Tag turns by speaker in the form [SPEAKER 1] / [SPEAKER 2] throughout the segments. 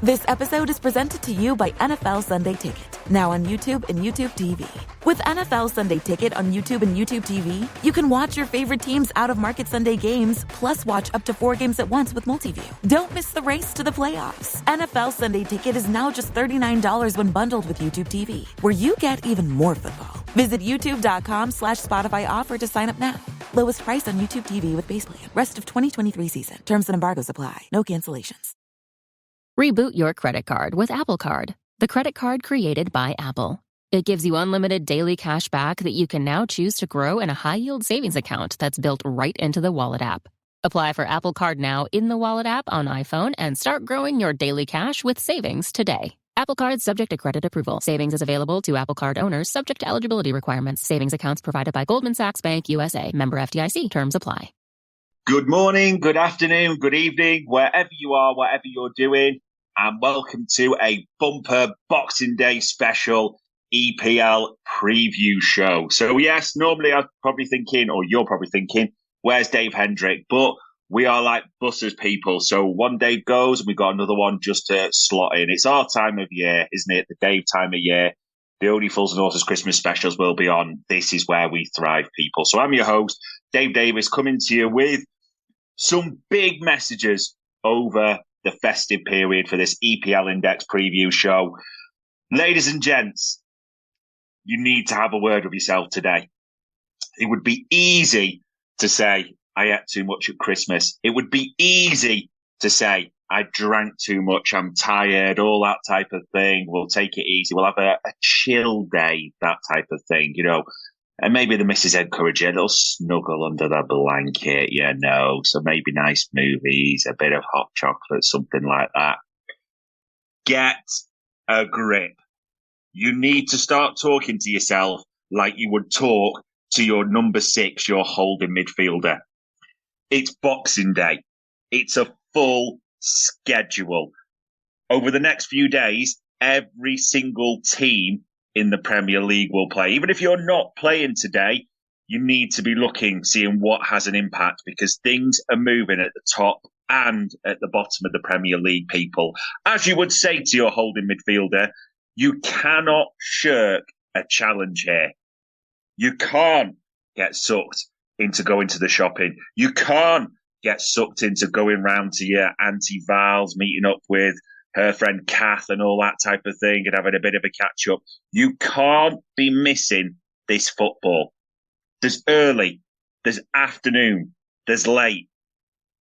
[SPEAKER 1] This episode is presented to you by NFL Sunday Ticket, now on YouTube and YouTube TV. With NFL Sunday Ticket on YouTube and YouTube TV, you can watch your favorite teams' out-of-market Sunday games, plus watch up to 4 games at once with Multiview. Don't miss the race to the playoffs. NFL Sunday Ticket is now just $39 when bundled with YouTube TV, where you get even more football. Visit youtube.com/Spotify offer to sign up now. Lowest price on YouTube TV with base plan. Rest of 2023 season. Terms and embargoes apply. No cancellations.
[SPEAKER 2] Reboot your credit card with Apple Card, the credit card created by Apple. It gives you unlimited daily cash back that you can now choose to grow in a high-yield savings account that's built right into the Wallet app. Apply for Apple Card now in the Wallet app on iPhone and start growing your daily cash with savings today. Apple Card subject to credit approval. Savings is available to Apple Card owners subject to eligibility requirements. Savings accounts provided by Goldman Sachs Bank USA. Member FDIC. Terms apply.
[SPEAKER 3] Good morning, good afternoon, good evening, wherever you are, whatever you're doing, and welcome to a bumper Boxing Day special EPL preview show. So yes, normally I'm probably thinking, or you're probably thinking, where's Dave Hendrick? But we are like buses people. So one day goes and we've got another one just to slot in. It's our time of year, isn't it? The Dave time of year. The Only Fools and Horses Christmas specials will be on. This is where we thrive, people. So I'm your host, Dave Davis, coming to you with some big messages over the festive period for this EPL Index preview show. Ladies and gents, you need to have a word with yourself today. It would be easy to say, I ate too much at Christmas. It would be easy to say, I drank too much, I'm tired, all that type of thing. We'll take it easy. We'll have a chill day, that type of thing, you know. And maybe the missus encourage you a little snuggle under the blanket, you know. So maybe nice movies, a bit of hot chocolate, something like that. Get a grip. You need to start talking to yourself like you would talk to your number 6, your holding midfielder. It's Boxing Day. It's a full schedule. Over the next few days, every single team in the Premier League will play. Even if you're not playing today, you need to be looking, seeing what has an impact, because things are moving at the top and at the bottom of the Premier League, people. As you would say to your holding midfielder, you cannot shirk a challenge here. You can't get sucked into going to the shopping. You can't get sucked into going round to your Auntie Val's, meeting up with her friend Kath and all that type of thing and having a bit of a catch-up. You can't be missing this football. There's early, there's afternoon, there's late.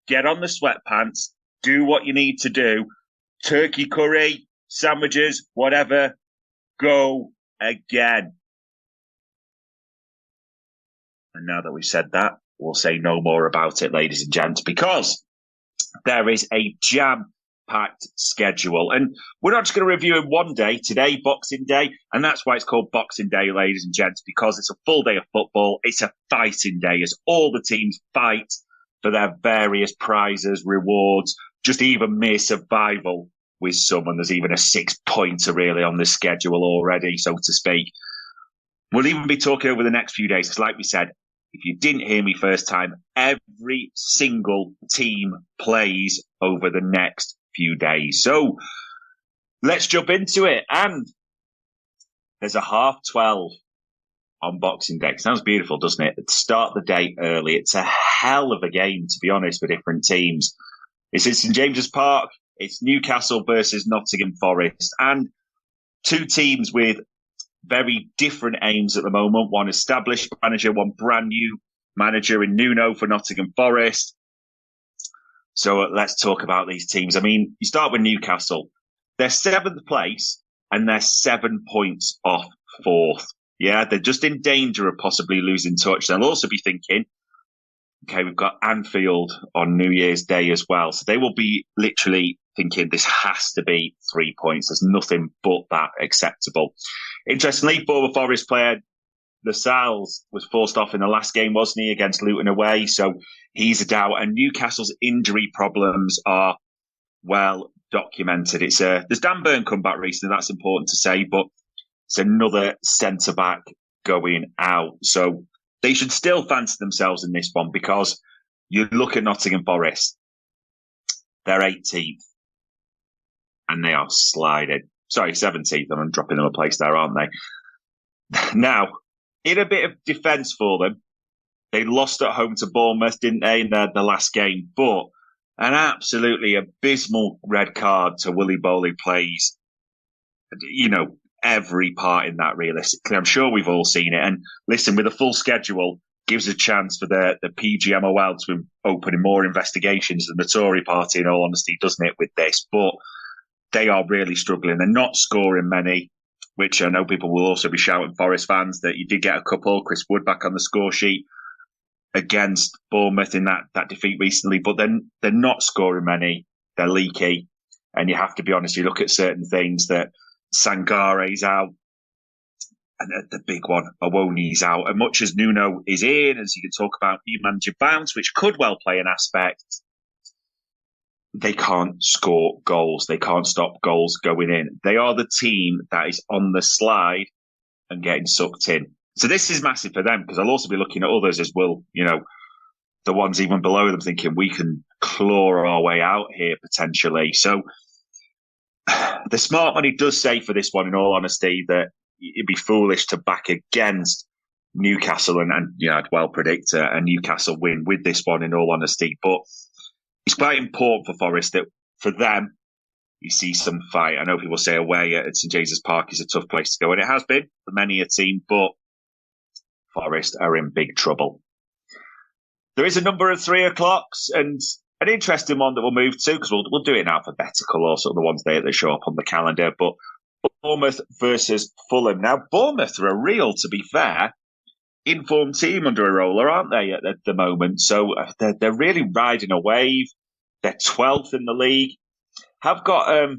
[SPEAKER 3] Get on the sweatpants, do what you need to do. Turkey curry, sandwiches, whatever. Go again. And now that we've said that, we'll say no more about it, ladies and gents, because there is a jam-packed schedule. And we're not just going to review in one day, today, Boxing Day, and that's why it's called Boxing Day, ladies and gents, because it's a full day of football. It's a fighting day as all the teams fight for their various prizes, rewards, just even mere survival with someone. There's even a 6-pointer really on the schedule already, so to speak. We'll even be talking over the next few days, because like we said, if you didn't hear me first time, every single team plays over the next few days. So let's jump into it. And there's a 12:30 on Boxing Day. Sounds beautiful, doesn't it? To start the day early. It's a hell of a game, to be honest, for different teams. It's in St James's Park. It's Newcastle versus Nottingham Forest. And two teams with very different aims at the moment. One established manager, one brand new manager in Nuno for Nottingham Forest. So let's talk about these teams. I mean, you start with Newcastle. They're 7th place and they're 7 points off 4th. Yeah, they're just in danger of possibly losing touch. They'll also be thinking, okay, we've got Anfield on New Year's Day as well. So they will be literally thinking this has to be 3 points. There's nothing but that acceptable. Interestingly, former Forest player Lascelles was forced off in the last game, wasn't he, against Luton away? So he's a doubt. And Newcastle's injury problems are well documented. There's Dan Burn come back recently, that's important to say, but it's another centre-back going out. So they should still fancy themselves in this one, because you look at Nottingham Forest, they're 18th. and they are sliding. Sorry, 17th. I'm dropping them a place there, aren't they? Now, in a bit of defence for them, they lost at home to Bournemouth, didn't they, in the last game? But an absolutely abysmal red card to Willy Bowley plays, every part in that realistically. I'm sure we've all seen it. And listen, with a full schedule, gives a chance for the PGMOL to open more investigations than the Tory party, in all honesty, doesn't it, with this? But they are really struggling. They're not scoring many, which I know people will also be shouting, Forest fans, that you did get a couple. Chris Wood back on the score sheet against Bournemouth in that defeat recently, but then they're not scoring many. They're leaky. And you have to be honest, you look at certain things that Sangare's out, and the big one, Awoni's out. And much as Nuno is in, as you can talk about new manager bounce, which could well play an aspect, they can't score goals. They can't stop goals going in. They are the team that is on the slide and getting sucked in. So this is massive for them, because I'll also be looking at others as well, the ones even below them, thinking we can claw our way out here potentially. So the smart money does say for this one, in all honesty, that it'd be foolish to back against Newcastle and I'd well predict a Newcastle win with this one, in all honesty. But it's quite important for Forest that for them, you see some fight. I know people say away at St James's Park is a tough place to go, and it has been for many a team, but Forest are in big trouble. There is a number of 3 o'clocks, and an interesting one that we'll move to, because we'll do it in alphabetical, or sort of the ones that show up on the calendar. But Bournemouth versus Fulham. Now, Bournemouth are a real, to be fair, informed team under a roller, aren't they, at the moment? So they're really riding a wave. They're 12th in the league. Have got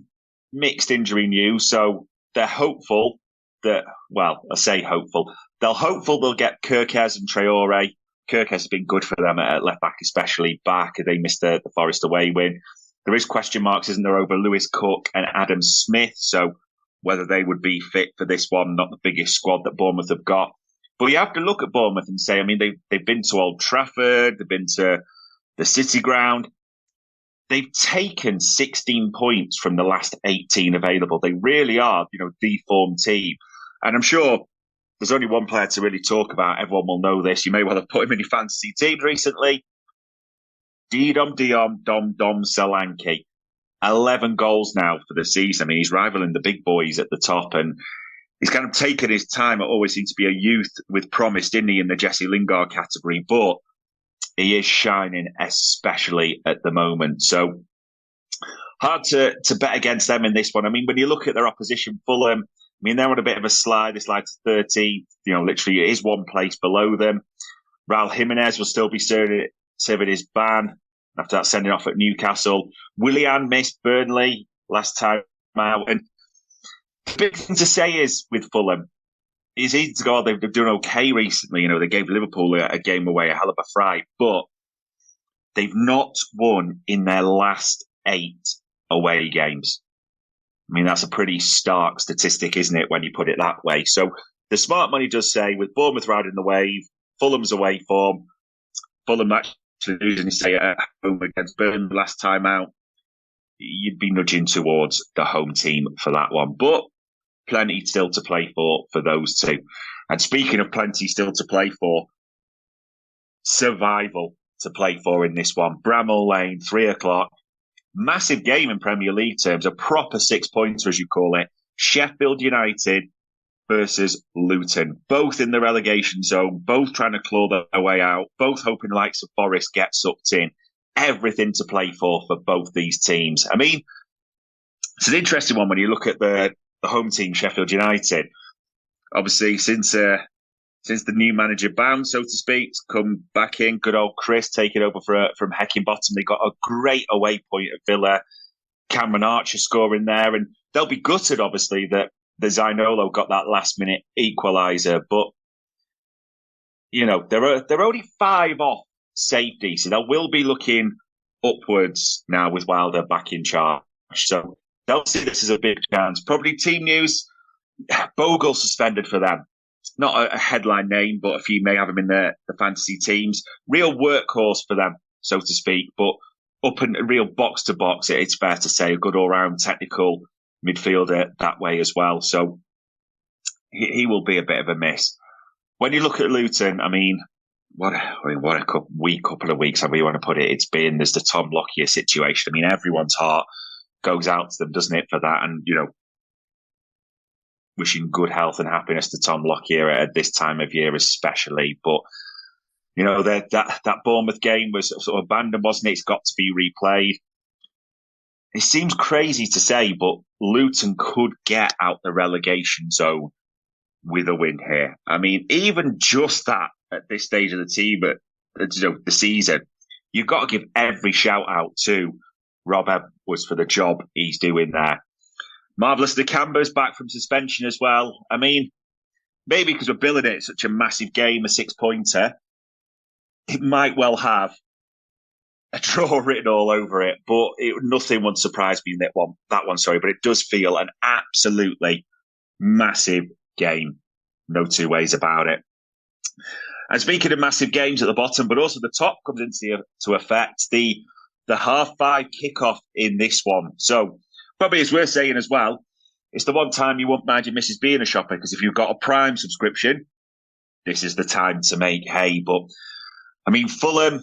[SPEAKER 3] mixed injury news, so they're hopeful that, well, I say hopeful. They'll get Kirkes and Traore. Kirkes has been good for them at left back, especially back. They missed the Forest away win. There is question marks, isn't there, over Lewis Cook and Adam Smith. So whether they would be fit for this one, not the biggest squad that Bournemouth have got. But you have to look at Bournemouth and say, I mean, they've been to Old Trafford, they've been to the City Ground. They've taken 16 points from the last 18 available. They really are, the form team. And I'm sure there's only one player to really talk about. Everyone will know this. You may well have put him in your fantasy teams recently. Dom Solanke. 11 goals now for the season. I mean, he's rivaling the big boys at the top, and he's kind of taken his time. It always seems to be a youth with promise, didn't he, in the Jesse Lingard category? But he is shining, especially at the moment. So hard to bet against them in this one. I mean, when you look at their opposition, Fulham, I mean, they're on a bit of a slide. They slide to 30. Literally it is one place below them. Raul Jimenez will still be serving his ban after that sending off at Newcastle. Willian missed Burnley last time out. And the big thing to say is with Fulham, it's easy to go, they've done okay recently. They gave Liverpool a game away, a hell of a fright, but they've not won in their last 8 away games. I mean, that's a pretty stark statistic, isn't it, when you put it that way? So the smart money does say, with Bournemouth riding the wave, Fulham's away form, Fulham actually losing, say, at home against Burnley last time out, you'd be nudging towards the home team for that one. But plenty still to play for those two. And speaking of plenty still to play for, survival to play for in this one. Bramall Lane, 3 o'clock. Massive game in Premier League terms, a proper 6-pointer, as you call it. Sheffield United versus Luton, both in the relegation zone, both trying to claw their way out, both hoping the likes of Forest get sucked in. Everything to play for both these teams. I mean, it's an interesting one when you look at the home team, Sheffield United. Obviously, since the new manager bound, so to speak, come back in, good old Chris taking over from Heckingbottom. They got a great away point at Villa. Cameron Archer scoring there, and they'll be gutted, obviously, that the Zainolo got that last-minute equaliser. But they're only 5 off safety, so they will be looking upwards now with Wilder back in charge. So they'll see this as a big chance. Probably team news: Bogle suspended for them. Not a headline name, but a few may have him in the fantasy teams. Real workhorse for them, so to speak. But up and real box to box, it's fair to say a good all-round technical midfielder that way as well. So he will be a bit of a miss. When you look at Luton, what a couple of weeks, however you want to put it, it's been. There's the Tom Lockyer situation. Everyone's heart goes out to them, doesn't it, for that? And, wishing good health and happiness to Tom Lockyer at this time of year especially. But, that Bournemouth game was sort of abandoned, wasn't it? It's got to be replayed. It seems crazy to say, but Luton could get out the relegation zone with a win here. Even just that at this stage of the team, the season, you've got to give every shout out to Rob Edwards for the job he's doing there. Marvellous Nakamba's back from suspension as well. Maybe because we're billing it such a massive game, a 6-pointer, it might well have a draw written all over it, but nothing would surprise me in that one. But it does feel an absolutely massive game. No two ways about it. And speaking of massive games at the bottom, but also the top comes into effect, the 5:30 kickoff in this one. So probably it's worth saying as well, it's the one time you won't mind your missus being a shopper, because if you've got a Prime subscription, this is the time to make hay. But Fulham,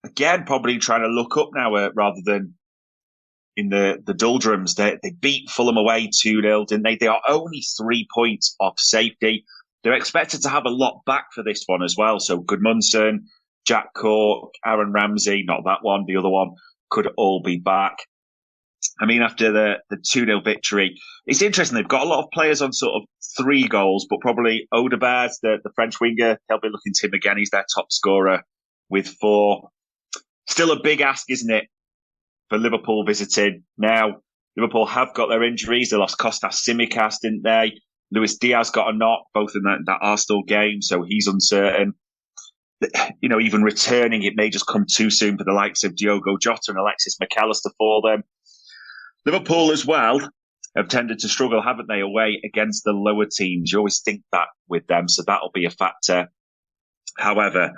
[SPEAKER 3] again, probably trying to look up now rather than in the doldrums. They beat Fulham away 2-0, didn't they? They are only 3 points off safety. They're expected to have a lot back for this one as well. So Gudmundsson, Jack Cork, Aaron Ramsey, not that one, the other one, could all be back. After the 2-0 victory, it's interesting. They've got a lot of players on sort of 3 goals, but probably Odegaard, the French winger, they'll be looking to him again. He's their top scorer with 4. Still a big ask, isn't it, for Liverpool visiting? Now, Liverpool have got their injuries. They lost Kostas Tsimikas, didn't they? Luis Diaz got a knock, both in that Arsenal game, so he's uncertain. Even returning, it may just come too soon for the likes of Diogo Jota and Alexis McAllister for them. Liverpool as well have tended to struggle, haven't they, away against the lower teams. You always think that with them, so that'll be a factor. However,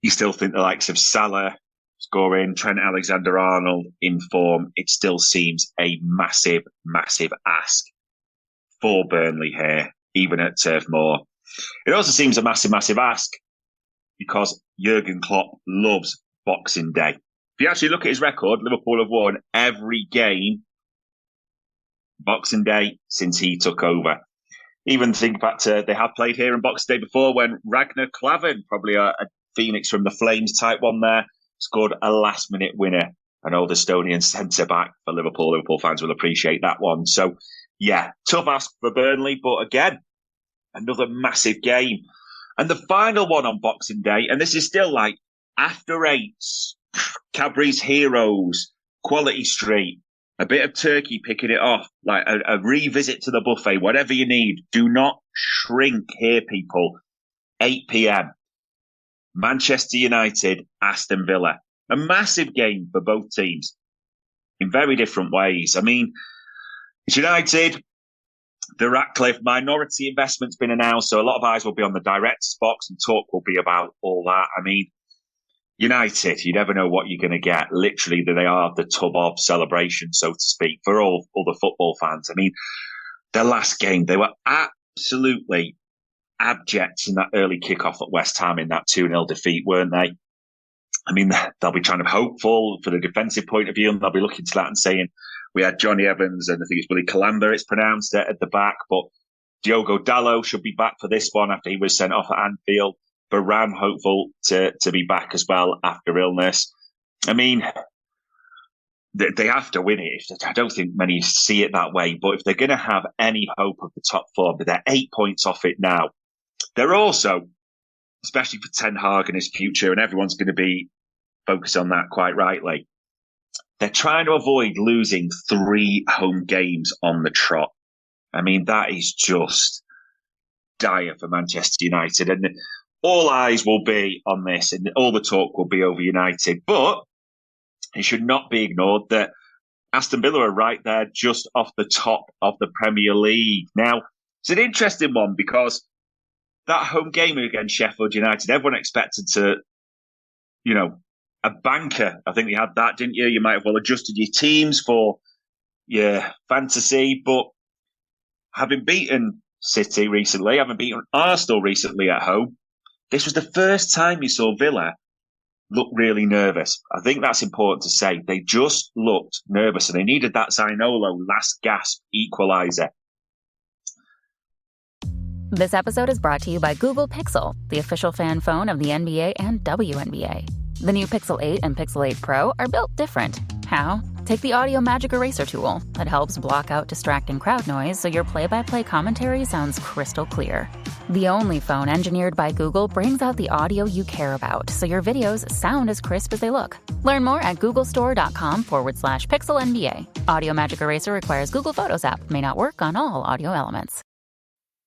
[SPEAKER 3] you still think the likes of Salah scoring, Trent Alexander-Arnold in form, it still seems a massive, massive ask for Burnley here, even at Turf Moor. It also seems a massive, massive ask because Jurgen Klopp loves Boxing Day. If you actually look at his record, Liverpool have won every game Boxing Day since he took over. Even think back to, they have played here on Boxing Day before when Ragnar Klavan, probably a Phoenix from the Flames type one there, scored a last-minute winner, an old Estonian centre-back for Liverpool. Liverpool fans will appreciate that one. So, yeah, tough ask for Burnley, but again, another massive game. And the final one on Boxing Day, and this is still like after eights, Cadbury's Heroes, Quality Street, a bit of turkey picking it off, like a revisit to the buffet, whatever you need. Do not shrink here, people. 8 p.m. Manchester United, Aston Villa. A massive game for both teams in very different ways. It's United. The Ratcliffe minority investment's been announced, so a lot of eyes will be on the director's box and talk will be about all that. United, you never know what you're going to get. Literally, they are the tub of celebration, so to speak, for all the football fans. Their last game, they were absolutely abject in that early kickoff at West Ham in that 2-0 defeat, weren't they? They'll be trying to be hopeful for the defensive point of view, and they'll be looking to that and saying, we had Johnny Evans and I think it's Willie Calamba, it's pronounced, at the back, but Diogo Dalot should be back for this one after he was sent off at Anfield. Varane hopeful to be back as well after illness. They have to win it. I don't think many see it that way, but if they're going to have any hope of the top 4, they're 8 points off it now. They're also, especially for Ten Hag and his future, and everyone's going to be focused on that quite rightly, they're trying to avoid losing 3 home games on the trot. That is just dire for Manchester United. And all eyes will be on this and all the talk will be over United. But it should not be ignored that Aston Villa are right there just off the top of the Premier League. Now, it's an interesting one because that home game against Sheffield United, everyone expected to, a banker. I think you had that, didn't you? You might have well adjusted your teams for your fantasy, but having beaten City recently, having beaten Arsenal recently at home, this was the first time you saw Villa look really nervous. I think that's important to say. They just looked nervous and they needed that Zaniolo last gasp equaliser.
[SPEAKER 2] This episode is brought to you by Google Pixel, the official fan phone of the NBA and WNBA. The new Pixel 8 and Pixel 8 Pro are built different. How? Take the Audio Magic Eraser tool that helps block out distracting crowd noise so your play-by-play commentary sounds crystal clear. The only phone engineered by Google brings out the audio you care about so your videos sound as crisp as they look. Learn more at googlestore.com/pixelnba. Audio Magic Eraser requires Google Photos app. May not work on all audio elements.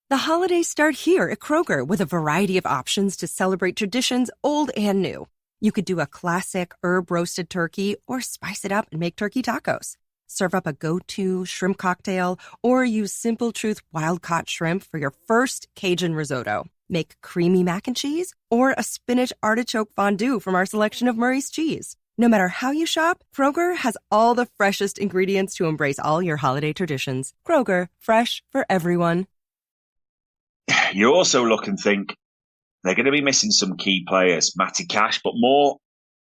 [SPEAKER 4] The holidays start here at Kroger with a variety of options to celebrate traditions old and new. You could do a classic herb-roasted turkey or spice it up and make turkey tacos. Serve up a go-to shrimp cocktail or use Simple Truth wild-caught shrimp for your first Cajun risotto. Make creamy mac and cheese or a spinach artichoke fondue from our selection of Murray's cheese. No matter how you shop, Kroger has all the freshest ingredients to embrace all your holiday traditions. Kroger, fresh for everyone.
[SPEAKER 3] You also look and think they're going to be missing some key players, Matty Cash, but more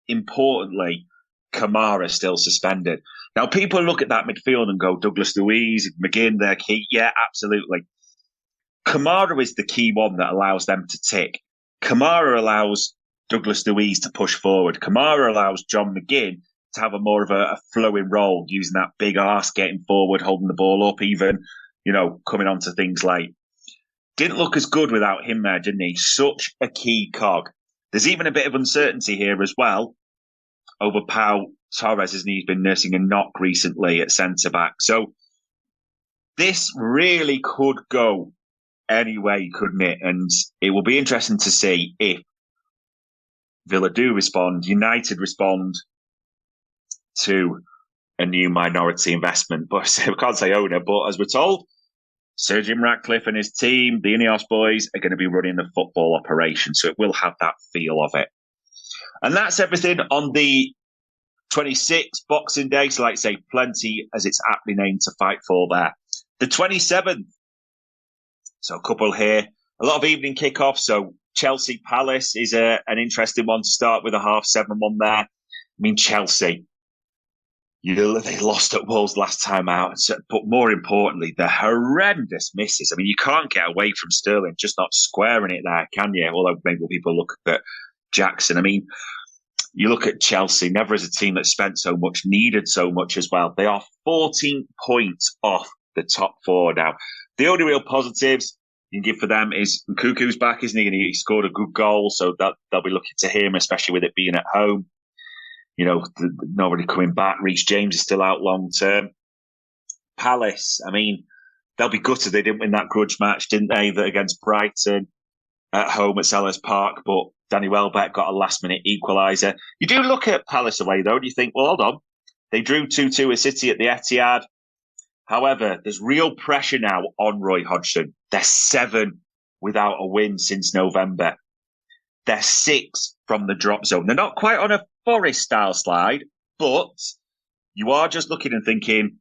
[SPEAKER 3] importantly, Kamara still suspended. Now, people look at that midfield and go, Douglas Luiz, McGinn, they're key. Yeah, absolutely. Kamara is the key one that allows them to tick. Kamara allows Douglas Luiz to push forward. Kamara allows John McGinn to have a more of a flowing role, using that big arse, getting forward, holding the ball up, even, coming onto things late. Didn't look as good without him there, didn't he? Such a key cog. There's even a bit of uncertainty here as well over Pau Torres, as he's been nursing a knock recently at centre-back. So this really could go any way, couldn't it? And it will be interesting to see if Villa do respond, United respond to a new minority investment. But I can't say owner, but as we're told, Sir Jim Ratcliffe and his team, the Ineos boys, are going to be running the football operation. So it will have that feel of it. And that's everything on the 26th, Boxing Day. So like I say, plenty, as it's aptly named, to fight for there. The 27th. So a couple here. A lot of evening kickoffs. So Chelsea Palace is an interesting one to start with, a 7:30 one there. I mean, Chelsea. They lost at Wolves last time out, but more importantly, the horrendous misses. I mean, you can't get away from Sterling just not squaring it there, can you? Although maybe people look at Jackson. I mean, you look at Chelsea, never as a team that spent so much, needed so much as well. They are 14 points off the top four now. The only real positives you can give for them is Nkunku's back, isn't he? And he scored a good goal, so that they'll be looking to him, especially with it being at home. Nobody coming back. Reece James is still out long term. Palace, I mean, they'll be gutted they didn't win that grudge match, didn't they, against Brighton at home at Selhurst Park, but Danny Welbeck got a last-minute equaliser. You do look at Palace away, though, and you think, well, hold on. They drew 2-2 with City at the Etihad. However, there's real pressure now on Roy Hodgson. They're 7 without a win since November. They're 6 from the drop zone. They're not quite on a Forest-style slide, but you are just looking and thinking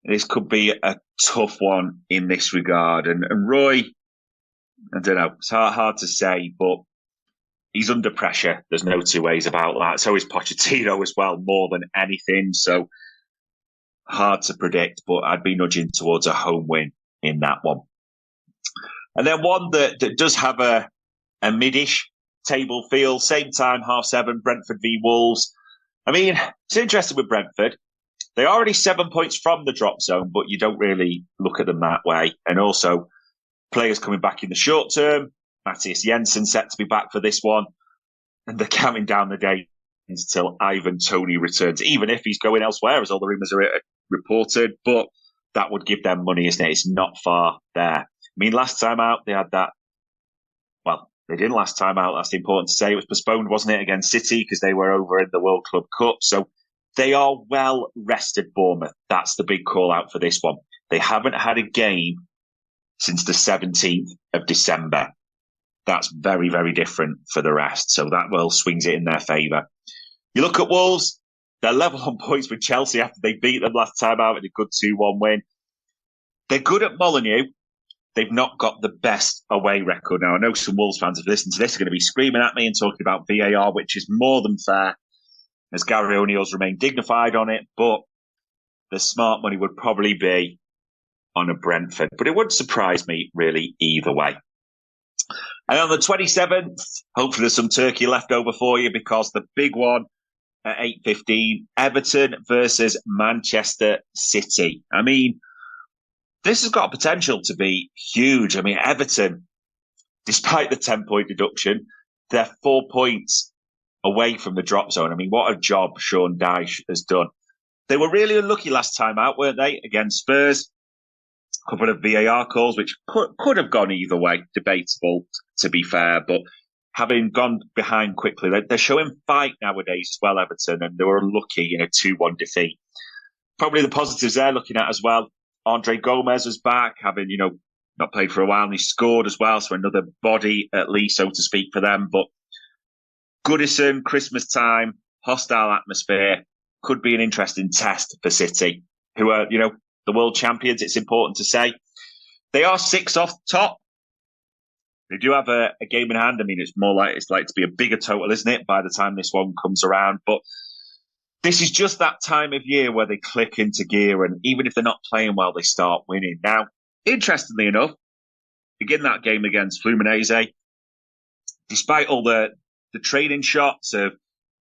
[SPEAKER 3] this could be a tough one in this regard. And Roy, I don't know, it's hard to say, but he's under pressure. There's no two ways about that. So is Pochettino as well, more than anything. So hard to predict, but I'd be nudging towards a home win in that one. And then one that does have a mid-ish table feel, same time, 7:30, Brentford v Wolves. I mean, it's interesting with Brentford. They're already 7 points from the drop zone, but you don't really look at them that way. And also, players coming back in the short term. Matthias Jensen set to be back for this one. And they're counting down the days until Ivan Toney returns, even if he's going elsewhere, as all the rumours are reported. But that would give them money, isn't it? It's not far there. I mean, last time out, they had that. Well, they didn't last time out. That's important to say. It was postponed, wasn't it, against City because they were over in the World Club Cup. So they are well rested, Bournemouth. That's the big call out for this one. They haven't had a game since the 17th of December. That's very, very different for the rest. So that well swings it in their favour. You look at Wolves, they're level on points with Chelsea after they beat them last time out in a good 2-1 win. They're good at Molineux. They've not got the best away record. Now, I know some Wolves fans have listened to this are going to be screaming at me and talking about VAR, which is more than fair, as Gary O'Neill's remained dignified on it, but the smart money would probably be on a Brentford. But it wouldn't surprise me, really, either way. And on the 27th, hopefully there's some turkey left over for you, because the big one at 8:15, Everton versus Manchester City. I mean, this has got potential to be huge. I mean, Everton, despite the 10-point deduction, they're 4 points away from the drop zone. I mean, what a job Sean Dyche has done. They were really unlucky last time out, weren't they, against Spurs? A couple of VAR calls, which could have gone either way, debatable, to be fair. But having gone behind quickly, they're showing fight nowadays as well, Everton, and they were unlucky in a 2-1 defeat. Probably the positives they're looking at as well. Andre Gomez was back, having, not played for a while, and he scored as well, so another body, at least, so to speak, for them. But Goodison, Christmas time, hostile atmosphere, could be an interesting test for City, who are, the world champions, it's important to say. They are 6 off top. They do have a game in hand. I mean, it's like to be a bigger total, isn't it, by the time this one comes around? But this is just that time of year where they click into gear, and even if they're not playing well, they start winning. Now, interestingly enough, begin that game against Fluminense, despite all the training shots of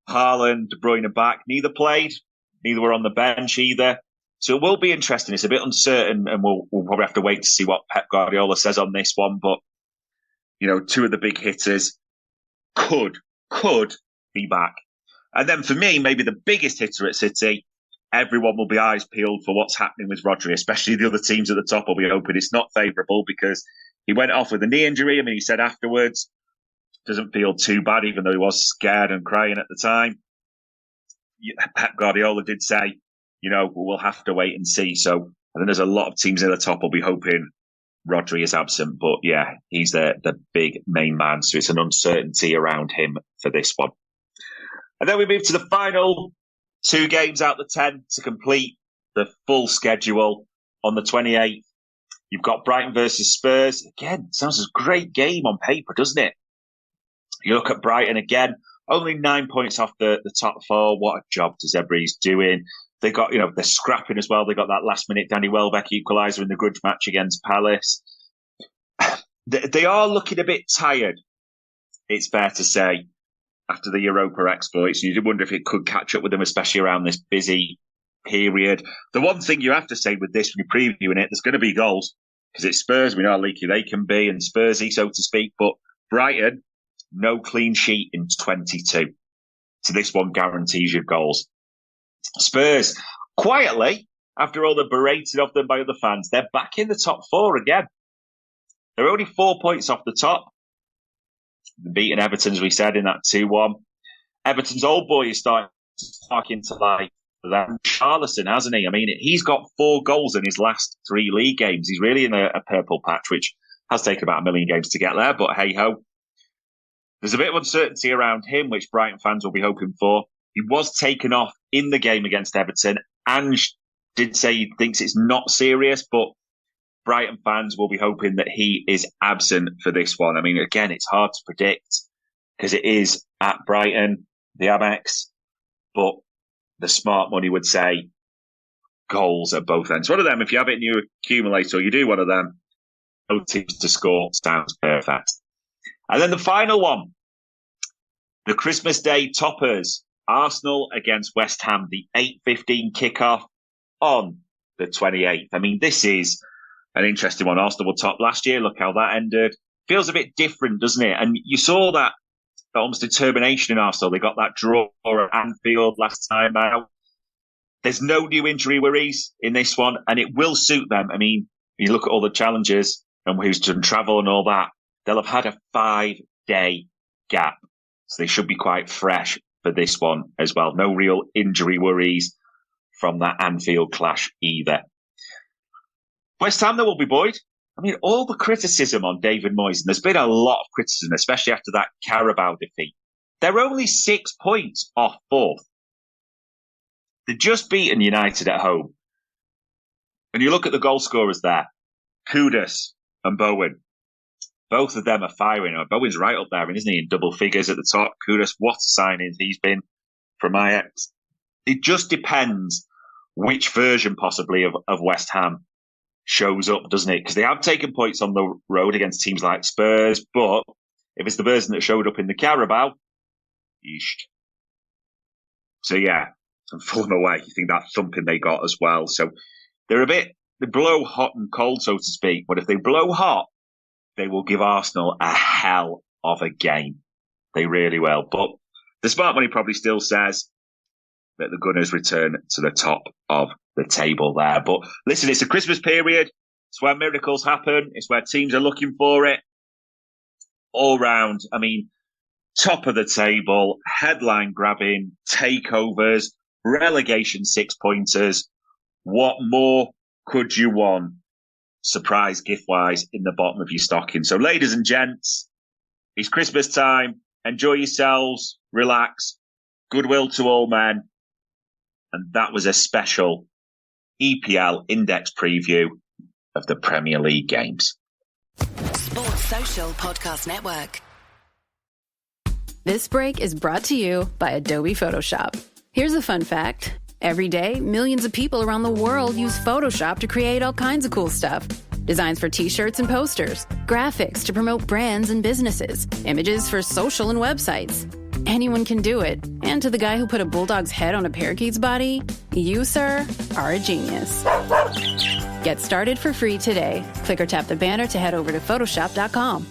[SPEAKER 3] Haaland, De Bruyne back, neither played, neither were on the bench either. So it will be interesting. It's a bit uncertain, and we'll probably have to wait to see what Pep Guardiola says on this one. But, two of the big hitters could be back. And then for me, maybe the biggest hitter at City, everyone will be eyes peeled for what's happening with Rodri, especially the other teams at the top will be hoping it's not favourable, because he went off with a knee injury. I mean, he said afterwards, doesn't feel too bad, even though he was scared and crying at the time. Pep Guardiola did say, we'll have to wait and see. So I think there's a lot of teams at the top will be hoping Rodri is absent. But yeah, he's the big main man. So it's an uncertainty around him for this one. And then we move to the final 2 games out of the 10 to complete the full schedule. On the 28th, you've got Brighton versus Spurs. Again, sounds a great game on paper, doesn't it? You look at Brighton again, only 9 points off the top 4. What a job De Zerbi's doing. They got, they're scrapping as well. They got that last minute Danny Welbeck equaliser in the grudge match against Palace. They are looking a bit tired, it's fair to say, after the Europa exploits. You do wonder if it could catch up with them, especially around this busy period. The one thing you have to say with this when you're previewing it, there's going to be goals, because it's Spurs. We know how leaky they can be, and Spursy, so to speak. But Brighton, no clean sheet in 22. So this one guarantees you goals. Spurs, quietly, after all the berating of them by other fans, they're back in the top 4 again. They're only 4 points off the top. They're beating Everton, as we said, in that 2-1. Everton's old boy is starting to spark into life for them. Charlison, hasn't he? I mean, he's got 4 goals in his last 3 league games. He's really in a purple patch, which has taken about 1 million games to get there, but hey-ho. There's a bit of uncertainty around him, which Brighton fans will be hoping for. He was taken off in the game against Everton. Ange did say he thinks it's not serious, but Brighton fans will be hoping that he is absent for this one. I mean, again, it's hard to predict because it is at Brighton, the Amex, but the smart money would say goals at both ends. One of them, if you have it in your accumulator, you do one of them, both teams to score, sounds perfect. And then the final one, the Christmas Day toppers, Arsenal against West Ham, the 8:15 kickoff on the 28th. I mean, this is an interesting one. Arsenal were top last year. Look how that ended. Feels a bit different, doesn't it? And you saw that almost determination in Arsenal. They got that draw at Anfield last time out. There's no new injury worries in this one, and it will suit them. I mean, you look at all the challenges and who's done travel and all that. They'll have had a 5-day gap, so they should be quite fresh for this one as well. No real injury worries from that Anfield clash either. West Ham, there will be Boyd. I mean, all the criticism on David Moyes, and there's been a lot of criticism, especially after that Carabao defeat. They're only 6 points off fourth. They've just beaten United at home. And you look at the goal scorers there, Kudus and Bowen. Both of them are firing. Bowen's right up there, isn't he, in double figures at the top. Kudus, what a signing he's been from Ajax. It just depends which version possibly of West Ham shows up, doesn't it? Because they have taken points on the road against teams like Spurs, but if it's the version that showed up in the Carabao, yeesh. So yeah, from Fulham away, you think that thumping they got as well. So they blow hot and cold, so to speak. But if they blow hot, they will give Arsenal a hell of a game. They really will. But the smart money probably still says that the Gunners return to the top of the table there. But listen, it's a Christmas period. It's where miracles happen. It's where teams are looking for it. All round, I mean, top of the table, headline grabbing, takeovers, relegation 6 pointers. What more could you want, surprise gift-wise, in the bottom of your stocking? So, ladies and gents, it's Christmas time. Enjoy yourselves. Relax. Goodwill to all men. And that was a special EPL index preview of the Premier League games.
[SPEAKER 5] Sports Social Podcast Network.
[SPEAKER 6] This break is brought to you by Adobe Photoshop. Here's a fun fact. Every day, millions of people around the world use Photoshop to create all kinds of cool stuff. Designs for t-shirts and posters, graphics to promote brands and businesses, images for social and websites. Anyone can do it. And to the guy who put a bulldog's head on a parakeet's body, you, sir, are a genius. Get started for free today. Click or tap the banner to head over to Photoshop.com.